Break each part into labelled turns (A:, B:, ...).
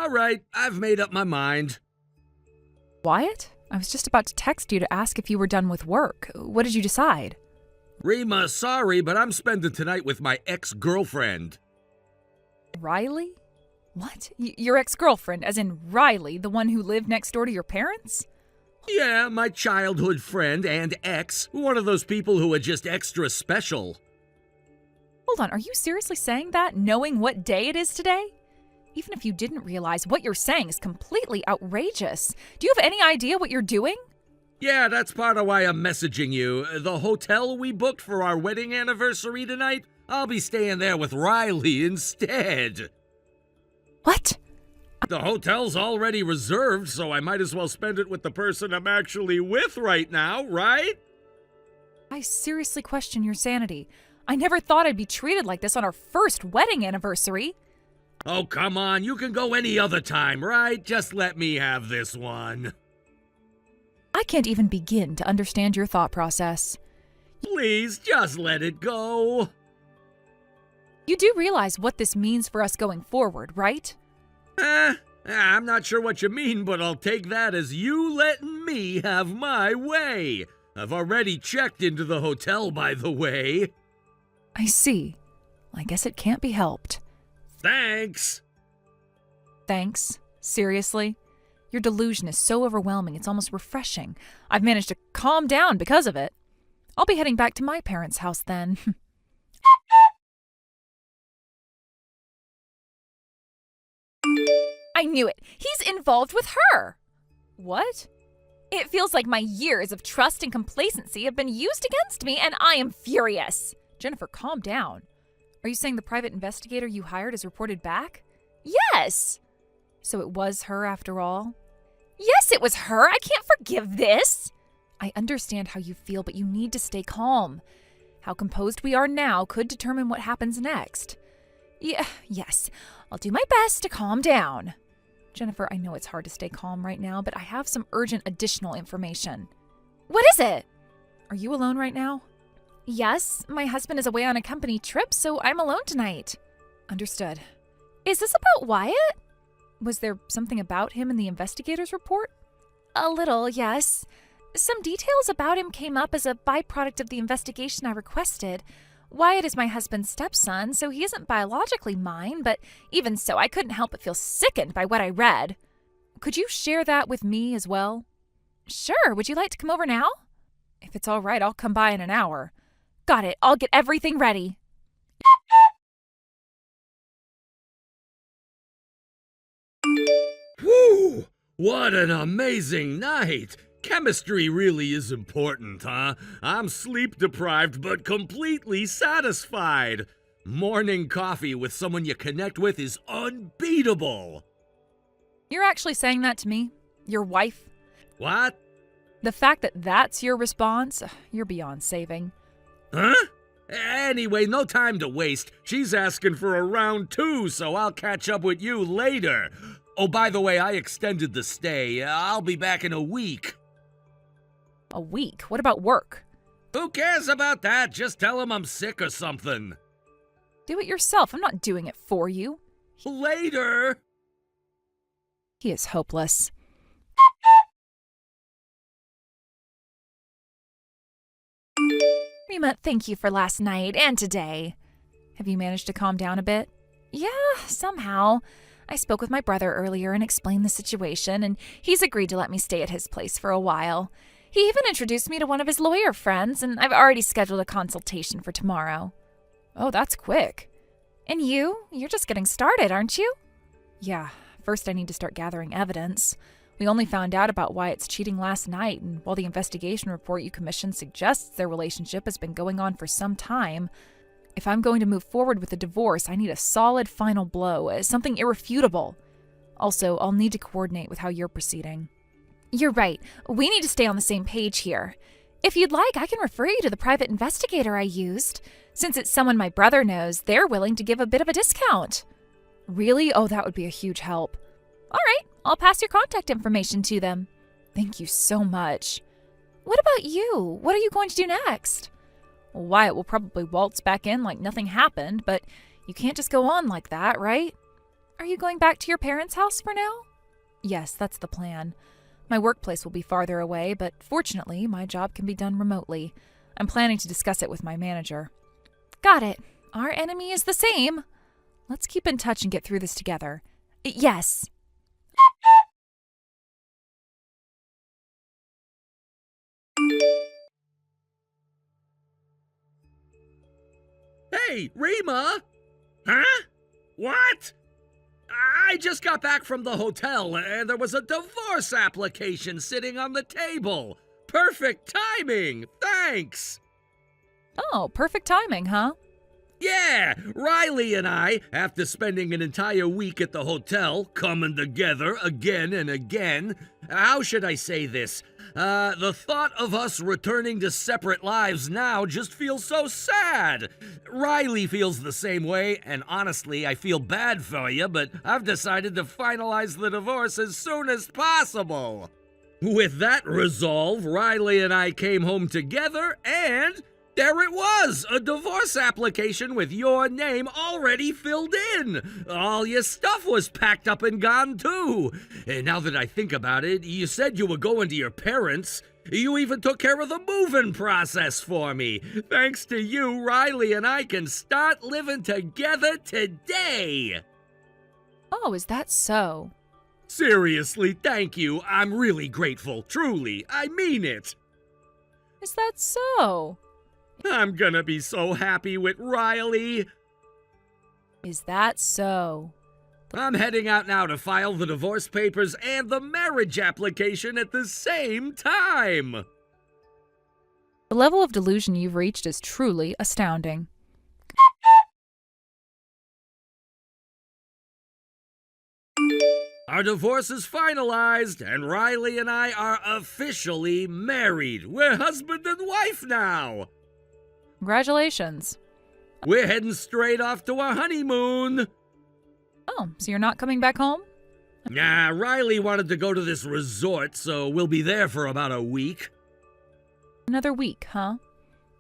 A: All right, I've made up my mind.
B: Wyatt? I was just about to text you to ask if you were done with work. What did you decide?
A: Rima, sorry, but I'm spending tonight with my ex-girlfriend.
B: Riley? What? Your ex-girlfriend, as in Riley, the one who lived next door to your parents?
A: Yeah, my childhood friend and ex. One of those people who are just extra special.
B: Hold on, are you seriously saying that, knowing what day it is today? Even if you didn't realize, what you're saying is completely outrageous. Do you have any idea what you're doing?
A: Yeah, that's part of why I'm messaging you. The hotel we booked for our wedding anniversary tonight, I'll be staying there with Riley instead.
B: What?
A: The hotel's already reserved, so I might as well spend it with the person I'm actually with right now, right?
B: I seriously question your sanity. I never thought I'd be treated like this on our first wedding anniversary.
A: Oh, come on, you can go any other time, right? Just let me have this one.
B: I can't even begin to understand your thought process.
A: Please, just let it go.
B: You do realize what this means for us going forward, right?
A: I'm not sure what you mean, but I'll take that as you letting me have my way. I've already checked into the hotel, by the way.
B: I see. I guess it can't be helped.
A: Thanks.
B: Thanks? Seriously? Your delusion is so overwhelming, it's almost refreshing. I've managed to calm down because of it. I'll be heading back to my parents' house then. I knew it. He's involved with her. What? It feels like my years of trust and complacency have been used against me, and I am furious. Jennifer, calm down. Are you saying the private investigator you hired has reported back? Yes. So it was her after all? Yes, it was her. I can't forgive this. I understand how you feel, but you need to stay calm. How composed we are now could determine what happens next. Yes, I'll do my best to calm down. Jennifer, I know it's hard to stay calm right now, but I have some urgent additional information. What is it? Are you alone right now? Yes, my husband is away on a company trip, so I'm alone tonight. Understood. Is this about Wyatt? Was there something about him in the investigator's report? A little, yes. Some details about him came up as a byproduct of the investigation I requested. Wyatt is my husband's stepson, so he isn't biologically mine, but even so, I couldn't help but feel sickened by what I read. Could you share that with me as well? Sure, would you like to come over now? If it's all right, I'll come by in an hour. Got it, I'll get everything ready.
A: Whew! What an amazing night! Chemistry really is important, huh? I'm sleep-deprived but completely satisfied. Morning coffee with someone you connect with is unbeatable.
B: You're actually saying that to me? Your wife?
A: What?
B: The fact that that's your response, you're beyond saving.
A: Huh? Anyway, no time to waste. She's asking for a round 2, so I'll catch up with you later. Oh, by the way, I extended the stay. I'll be back in a week.
B: A week? What about work?
A: Who cares about that? Just tell him I'm sick or something.
B: Do it yourself. I'm not doing it for you.
A: Later.
B: He is hopeless. Rima, thank you for last night and today. Have you managed to calm down a bit? Yeah, somehow. I spoke with my brother earlier and explained the situation, and he's agreed to let me stay at his place for a while. He even introduced me to one of his lawyer friends, and I've already scheduled a consultation for tomorrow. Oh, that's quick. And you're just getting started, aren't you? Yeah, first I need to start gathering evidence. We only found out about Wyatt's cheating last night, and while the investigation report you commissioned suggests their relationship has been going on for some time, if I'm going to move forward with the divorce, I need a solid final blow, something irrefutable. Also, I'll need to coordinate with how you're proceeding. You're right. We need to stay on the same page here. If you'd like, I can refer you to the private investigator I used. Since it's someone my brother knows, they're willing to give a bit of a discount. Really? Oh, that would be a huge help. All right, I'll pass your contact information to them. Thank you so much. What about you? What are you going to do next? Well, Wyatt will probably waltz back in like nothing happened, but you can't just go on like that, right? Are you going back to your parents' house for now? Yes, that's the plan. My workplace will be farther away, but fortunately, my job can be done remotely. I'm planning to discuss it with my manager. Got it. Our enemy is the same. Let's keep in touch and get through this together. Yes.
A: Hey, Rima! Huh? What? I just got back from the hotel and there was a divorce application sitting on the table. Perfect timing! Thanks!
B: Oh, perfect timing, huh?
A: Yeah, Riley and I, after spending an entire week at the hotel, coming together again and again, how should I say this? The thought of us returning to separate lives now just feels so sad. Riley feels the same way, and honestly, I feel bad for you, but I've decided to finalize the divorce as soon as possible. With that resolve, Riley and I came home together, and there it was, a divorce application with your name already filled in. All your stuff was packed up and gone too. And now that I think about it, you said you were going to your parents. You even took care of the moving process for me. Thanks to you, Riley and I can start living together today.
B: Oh, is that so?
A: Seriously, thank you. I'm really grateful. Truly, I mean it.
B: Is that so?
A: I'm gonna be so happy with Riley.
B: Is that so?
A: I'm heading out now to file the divorce papers and the marriage application at the same time.
B: The level of delusion you've reached is truly astounding.
A: Our divorce is finalized, and Riley and I are officially married. We're husband and wife now.
B: Congratulations.
A: We're heading straight off to our honeymoon.
B: Oh, so you're not coming back home?
A: Nah, Riley wanted to go to this resort, so we'll be there for about a week.
B: Another week, huh?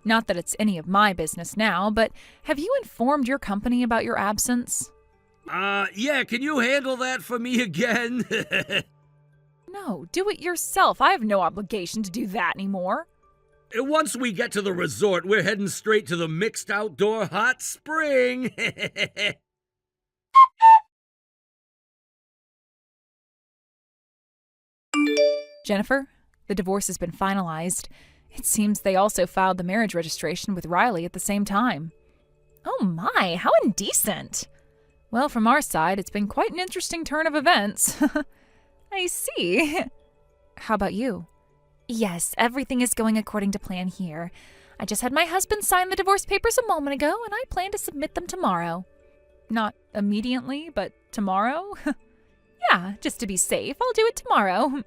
B: Not that it's any of my business now, but have you informed your company about your absence?
A: Yeah, can you handle that for me again?
B: No, do it yourself. I have no obligation to do that anymore.
A: Once we get to the resort, we're heading straight to the mixed outdoor hot spring.
B: Jennifer, the divorce has been finalized. It seems they also filed the marriage registration with Riley at the same time. Oh my, how indecent. Well, from our side, it's been quite an interesting turn of events. I see. How about you? Yes, everything is going according to plan here. I just had my husband sign the divorce papers a moment ago, and I plan to submit them tomorrow. Not immediately, but tomorrow? Yeah, just to be safe, I'll do it tomorrow.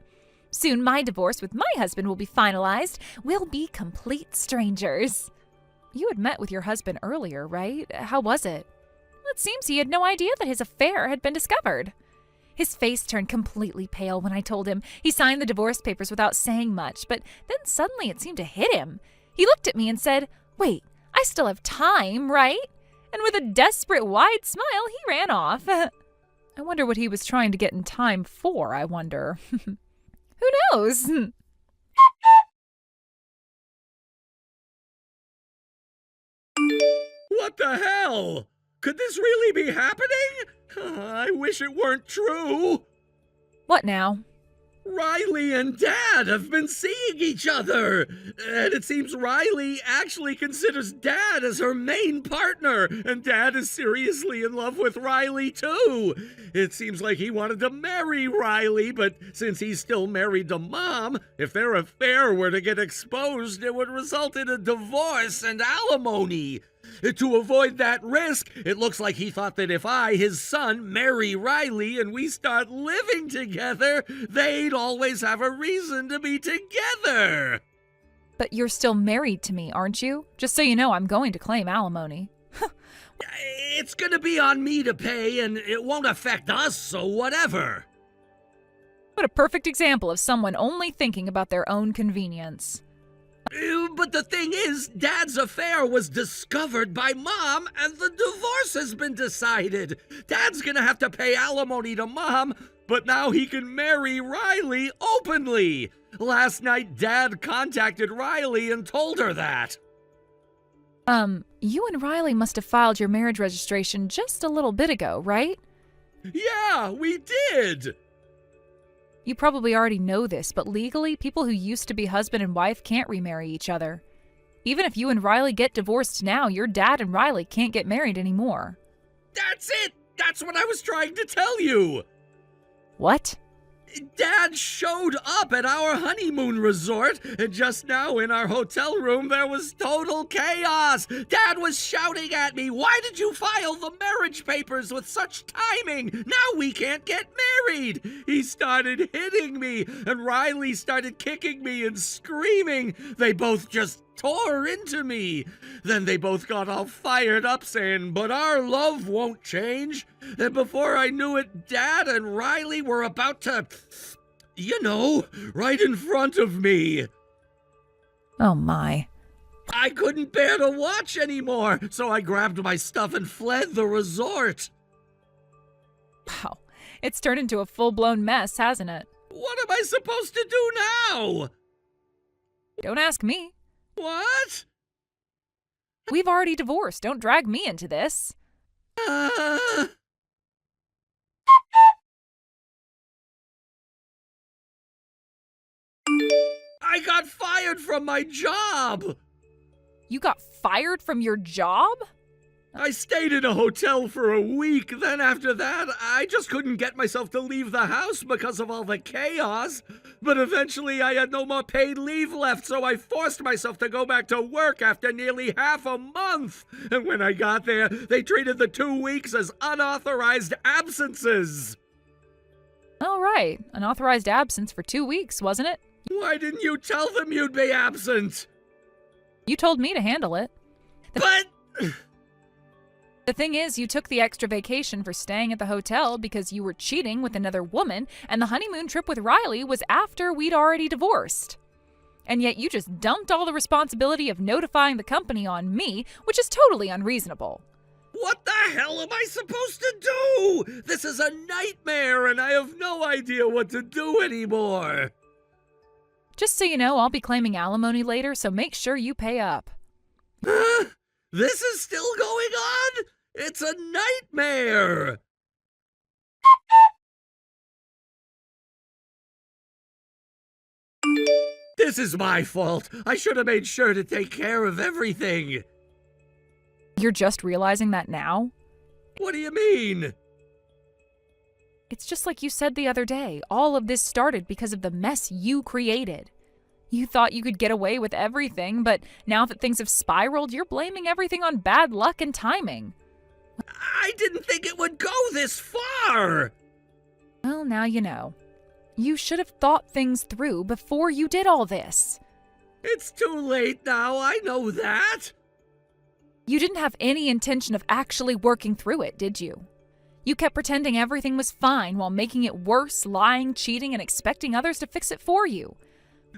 B: Soon my divorce with my husband will be finalized. We'll be complete strangers. You had met with your husband earlier, right? How was it? It seems he had no idea that his affair had been discovered. His face turned completely pale when I told him. He signed the divorce papers without saying much, but then suddenly it seemed to hit him. He looked at me and said, "Wait, I still have time, right?" And with a desperate wide smile, he ran off. I wonder what he was trying to get in time for, I wonder. Who knows?
A: What the hell? Could this really be happening? I wish it weren't true.
B: What now?
A: Riley and Dad have been seeing each other, and it seems Riley actually considers Dad as her main partner, and Dad is seriously in love with Riley too. It seems like he wanted to marry Riley, but since he's still married to Mom, if their affair were to get exposed, it would result in a divorce and alimony. To avoid that risk, it looks like he thought that if I, his son, marry Riley and we start living together, they'd always have a reason to be together.
B: But you're still married to me, aren't you? Just so you know, I'm going to claim alimony.
A: It's gonna be on me to pay, and it won't affect us, so whatever.
B: What a perfect example of someone only thinking about their own convenience.
A: But the thing is, Dad's affair was discovered by Mom, and the divorce has been decided. Dad's gonna have to pay alimony to Mom, but now he can marry Riley openly. Last night, Dad contacted Riley and told her that.
B: You and Riley must have filed your marriage registration just a little bit ago, right?
A: Yeah, we did.
B: You probably already know this, but legally, people who used to be husband and wife can't remarry each other. Even if you and Riley get divorced now, your dad and Riley can't get married anymore.
A: That's it! That's what I was trying to tell you!
B: What?
A: Dad showed up at our honeymoon resort, and just now in our hotel room there was total chaos. Dad was shouting at me, "Why did you file the marriage papers with such timing? Now we can't get married!" He started hitting me, and Riley started kicking me and screaming. They both just tore into me. Then they both got all fired up saying, "But our love won't change." And before I knew it, Dad and Riley were about to, right in front of me.
B: Oh my.
A: I couldn't bear to watch anymore, so I grabbed my stuff and fled the resort.
B: Wow. It's turned into a full-blown mess, hasn't it?
A: What am I supposed to do now?
B: Don't ask me.
A: What?
B: We've already divorced. Don't drag me into this.
A: I got fired from my job.
B: You got fired from your job?
A: I stayed in a hotel for a week. Then after that, I just couldn't get myself to leave the house because of all the chaos. But eventually I had no more paid leave left, so I forced myself to go back to work after nearly half a month. And when I got there, they treated the 2 weeks as unauthorized absences.
B: All right. Unauthorized absence for 2 weeks, wasn't it?
A: Why didn't you tell them you'd be absent?
B: You told me to handle it.
A: But...
B: The thing is, you took the extra vacation for staying at the hotel because you were cheating with another woman, and the honeymoon trip with Riley was after we'd already divorced. And yet you just dumped all the responsibility of notifying the company on me, which is totally unreasonable.
A: What the hell am I supposed to do? This is a nightmare, and I have no idea what to do anymore.
B: Just so you know, I'll be claiming alimony later, so make sure you pay up.
A: Huh? This is still going on? It's a nightmare! This is my fault. I should have made sure to take care of everything.
B: You're just realizing that now?
A: What do you mean?
B: It's just like you said the other day. All of this started because of the mess you created. You thought you could get away with everything, but now that things have spiraled, you're blaming everything on bad luck and timing.
A: I didn't think it would go this far!
B: Well, now you know. You should have thought things through before you did all this.
A: It's too late now, I know that.
B: You didn't have any intention of actually working through it, did you? You kept pretending everything was fine while making it worse, lying, cheating, and expecting others to fix it for you.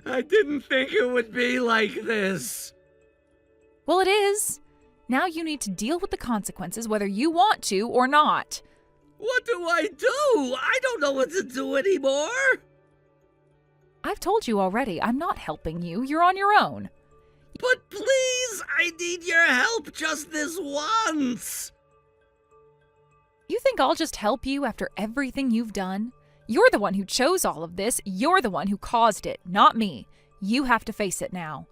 A: I didn't think it would be like this.
B: Well, it is. Now you need to deal with the consequences whether you want to or not.
A: What do I do? I don't know what to do anymore.
B: I've told you already, I'm not helping you. You're on your own.
A: But please, I need your help just this once.
B: You think I'll just help you after everything you've done? You're the one who chose all of this. You're the one who caused it, not me. You have to face it now.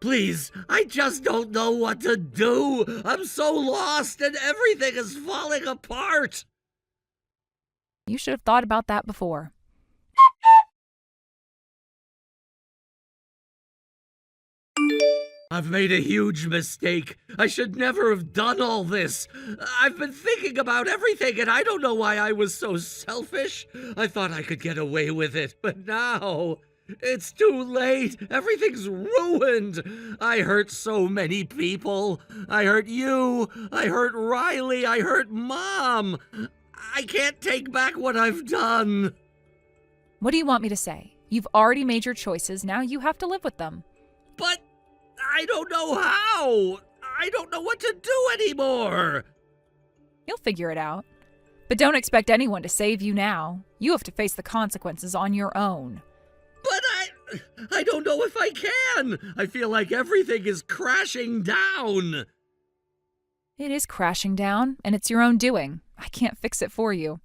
A: Please, I just don't know what to do. I'm so lost and everything is falling apart.
B: You should have thought about that before.
A: I've made a huge mistake. I should never have done all this. I've been thinking about everything, and I don't know why I was so selfish. I thought I could get away with it, but now it's too late. Everything's ruined. I hurt so many people. I hurt you. I hurt Riley. I hurt Mom. I can't take back what I've done.
B: What do you want me to say? You've already made your choices. Now you have to live with them.
A: But I don't know how. I don't know what to do anymore.
B: You'll figure it out. But don't expect anyone to save you now. You have to face the consequences on your own.
A: But I don't know if I can. I feel like everything is crashing down.
B: It is crashing down, and it's your own doing. I can't fix it for you.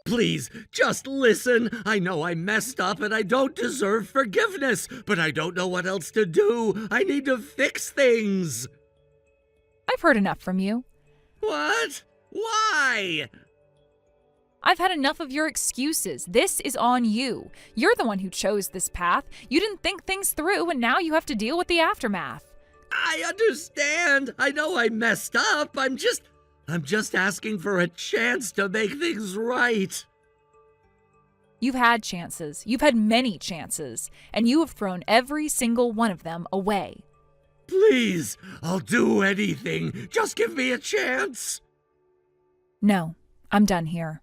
A: Please, just listen. I know I messed up and I don't deserve forgiveness, but I don't know what else to do. I need to fix things.
B: I've heard enough from you.
A: What? Why?
B: I've had enough of your excuses. This is on you. You're the one who chose this path. You didn't think things through, and now you have to deal with the aftermath.
A: I understand. I know I messed up. I'm just asking for a chance to make things right.
B: You've had chances. You've had many chances, and you have thrown every single one of them away.
A: Please, I'll do anything. Just give me a chance.
B: No, I'm done here.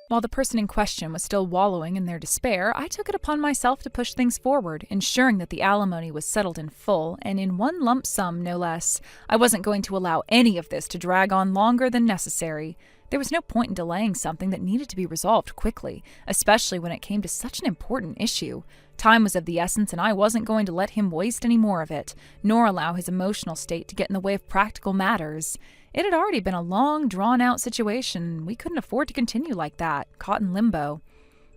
B: While the person in question was still wallowing in their despair, I took it upon myself to push things forward, ensuring that the alimony was settled in full, and in one lump sum, no less. I wasn't going to allow any of this to drag on longer than necessary. There was no point in delaying something that needed to be resolved quickly, especially when it came to such an important issue. Time was of the essence, and I wasn't going to let him waste any more of it, nor allow his emotional state to get in the way of practical matters. It had already been a long, drawn-out situation. We couldn't afford to continue like that, caught in limbo.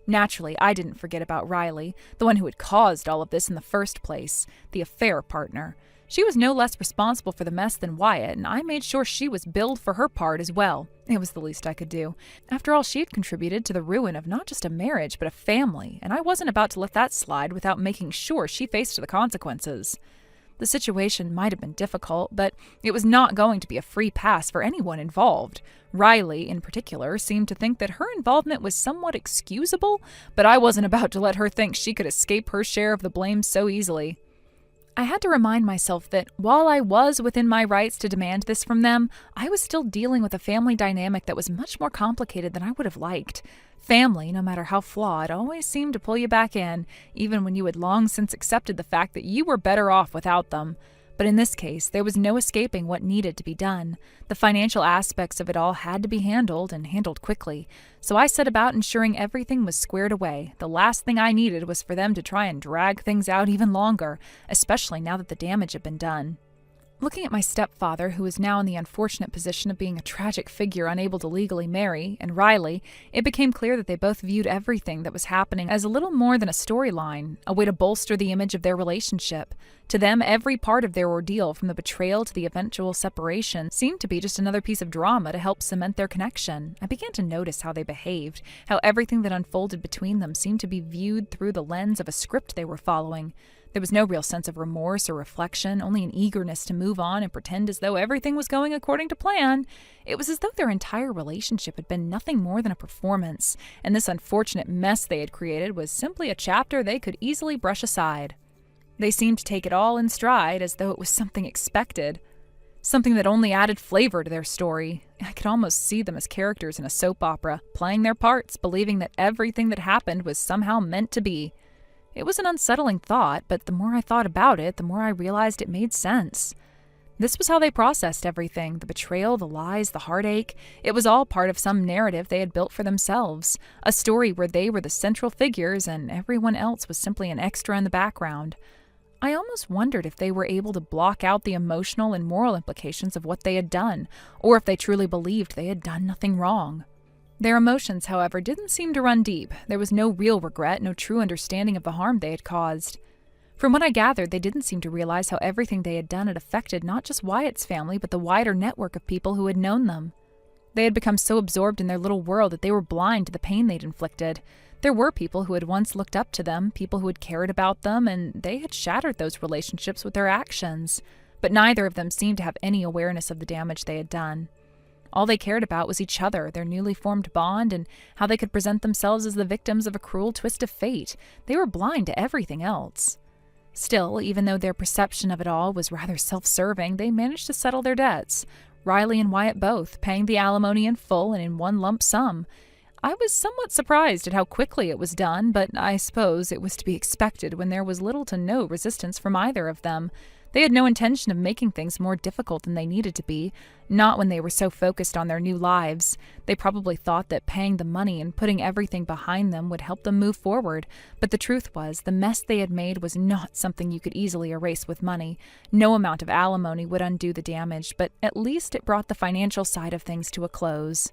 B: Naturally, I didn't forget about Riley, the one who had caused all of this in the first place, the affair partner. She was no less responsible for the mess than Wyatt, and I made sure she was billed for her part as well. It was the least I could do. After all, she had contributed to the ruin of not just a marriage, but a family, and I wasn't about to let that slide without making sure she faced the consequences. The situation might have been difficult, but it was not going to be a free pass for anyone involved. Riley, in particular, seemed to think that her involvement was somewhat excusable, but I wasn't about to let her think she could escape her share of the blame so easily. I had to remind myself that while I was within my rights to demand this from them, I was still dealing with a family dynamic that was much more complicated than I would have liked. Family, no matter how flawed, always seemed to pull you back in, even when you had long since accepted the fact that you were better off without them. But in this case, there was no escaping what needed to be done. The financial aspects of it all had to be handled, and handled quickly. So I set about ensuring everything was squared away. The last thing I needed was for them to try and drag things out even longer, especially now that the damage had been done. Looking at my stepfather, who was now in the unfortunate position of being a tragic figure unable to legally marry, and Riley, it became clear that they both viewed everything that was happening as a little more than a storyline, a way to bolster the image of their relationship. To them, every part of their ordeal, from the betrayal to the eventual separation, seemed to be just another piece of drama to help cement their connection. I began to notice how they behaved, how everything that unfolded between them seemed to be viewed through the lens of a script they were following. There was no real sense of remorse or reflection, only an eagerness to move on and pretend as though everything was going according to plan. It was as though their entire relationship had been nothing more than a performance, and this unfortunate mess they had created was simply a chapter they could easily brush aside. They seemed to take it all in stride, as though it was something expected, something that only added flavor to their story. I could almost see them as characters in a soap opera, playing their parts, believing that everything that happened was somehow meant to be. It was an unsettling thought, but the more I thought about it, the more I realized it made sense. This was how they processed everything, the betrayal, the lies, the heartache. It was all part of some narrative they had built for themselves, a story where they were the central figures and everyone else was simply an extra in the background. I almost wondered if they were able to block out the emotional and moral implications of what they had done, or if they truly believed they had done nothing wrong. Their emotions, however, didn't seem to run deep. There was no real regret, no true understanding of the harm they had caused. From what I gathered, they didn't seem to realize how everything they had done had affected not just Wyatt's family, but the wider network of people who had known them. They had become so absorbed in their little world that they were blind to the pain they'd inflicted. There were people who had once looked up to them, people who had cared about them, and they had shattered those relationships with their actions. But neither of them seemed to have any awareness of the damage they had done. All they cared about was each other, their newly formed bond, and how they could present themselves as the victims of a cruel twist of fate. They were blind to everything else. Still, even though their perception of it all was rather self-serving, they managed to settle their debts. Riley and Wyatt both, paying the alimony in full and in one lump sum. I was somewhat surprised at how quickly it was done, but I suppose it was to be expected when there was little to no resistance from either of them. They had no intention of making things more difficult than they needed to be, not when they were so focused on their new lives. They probably thought that paying the money and putting everything behind them would help them move forward, but the truth was the mess they had made was not something you could easily erase with money. No amount of alimony would undo the damage, but at least it brought the financial side of things to a close.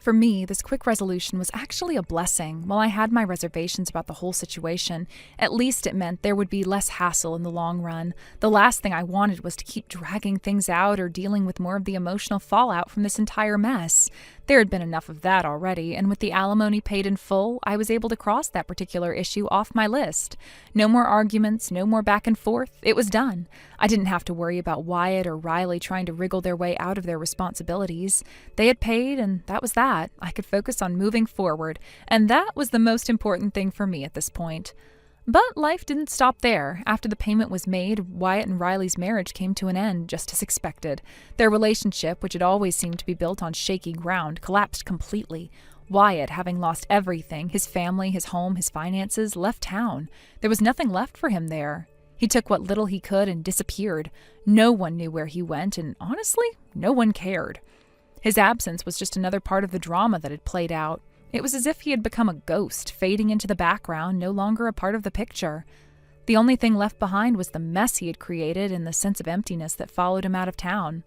B: For me, this quick resolution was actually a blessing. While I had my reservations about the whole situation, at least it meant there would be less hassle in the long run. The last thing I wanted was to keep dragging things out or dealing with more of the emotional fallout from this entire mess. There had been enough of that already, and with the alimony paid in full, I was able to cross that particular issue off my list. No more arguments, no more back and forth. It was done. I didn't have to worry about Wyatt or Riley trying to wriggle their way out of their responsibilities. They had paid, and that was that. I could focus on moving forward, and that was the most important thing for me at this point. But life didn't stop there. After the payment was made, Wyatt and Riley's marriage came to an end, just as expected. Their relationship, which had always seemed to be built on shaky ground, collapsed completely. Wyatt, having lost everything, his family, his home, his finances, left town. There was nothing left for him there. He took what little he could and disappeared. No one knew where he went, and honestly, no one cared. His absence was just another part of the drama that had played out. It was as if he had become a ghost, fading into the background, no longer a part of the picture. The only thing left behind was the mess he had created and the sense of emptiness that followed him out of town.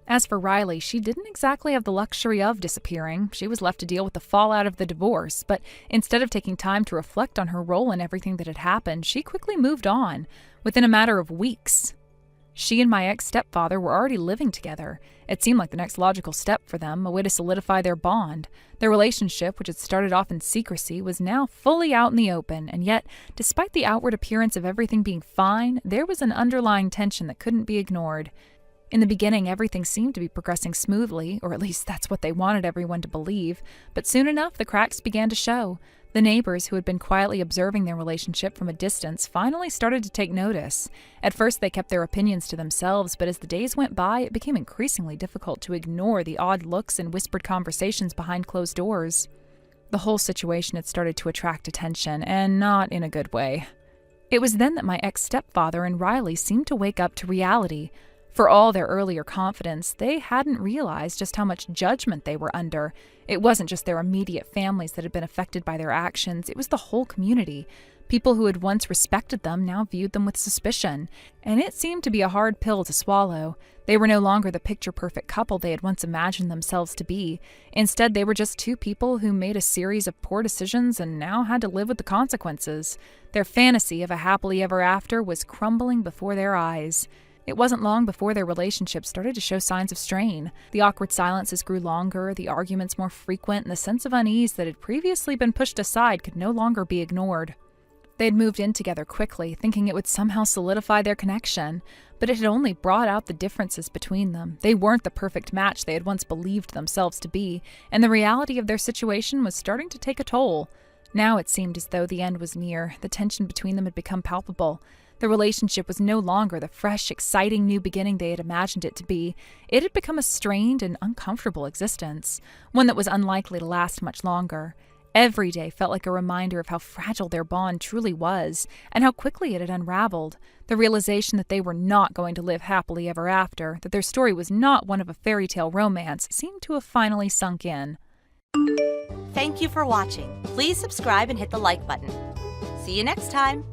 B: As for Riley, she didn't exactly have the luxury of disappearing. She was left to deal with the fallout of the divorce, but instead of taking time to reflect on her role in everything that had happened, she quickly moved on, within a matter of weeks. She and my ex-stepfather were already living together. It seemed like the next logical step for them, a way to solidify their bond. Their relationship, which had started off in secrecy, was now fully out in the open, and yet, despite the outward appearance of everything being fine, there was an underlying tension that couldn't be ignored. In the beginning, everything seemed to be progressing smoothly, or at least that's what they wanted everyone to believe, but soon enough the cracks began to show. The neighbors, who had been quietly observing their relationship from a distance, finally started to take notice. At first they kept their opinions to themselves, but as the days went by, it became increasingly difficult to ignore the odd looks and whispered conversations behind closed doors. The whole situation had started to attract attention, and not in a good way. It was then that my ex-stepfather and Riley seemed to wake up to reality. For all their earlier confidence, they hadn't realized just how much judgment they were under. It wasn't just their immediate families that had been affected by their actions, it was the whole community. People who had once respected them now viewed them with suspicion, and it seemed to be a hard pill to swallow. They were no longer the picture-perfect couple they had once imagined themselves to be. Instead, they were just two people who made a series of poor decisions and now had to live with the consequences. Their fantasy of a happily ever after was crumbling before their eyes. It wasn't long before their relationship started to show signs of strain. The awkward silences grew longer, the arguments more frequent, and the sense of unease that had previously been pushed aside could no longer be ignored. They had moved in together quickly, thinking it would somehow solidify their connection, but it had only brought out the differences between them. They weren't the perfect match they had once believed themselves to be, and the reality of their situation was starting to take a toll. Now it seemed as though the end was near. The tension between them had become palpable. The relationship was no longer the fresh, exciting new beginning they had imagined it to be. It had become a strained and uncomfortable existence, one that was unlikely to last much longer. Every day felt like a reminder of how fragile their bond truly was, and how quickly it had unraveled. The realization that they were not going to live happily ever after, that their story was not one of a fairy tale romance, seemed to have finally sunk in.
C: Thank you for watching. Please subscribe and hit the like button. See you next time.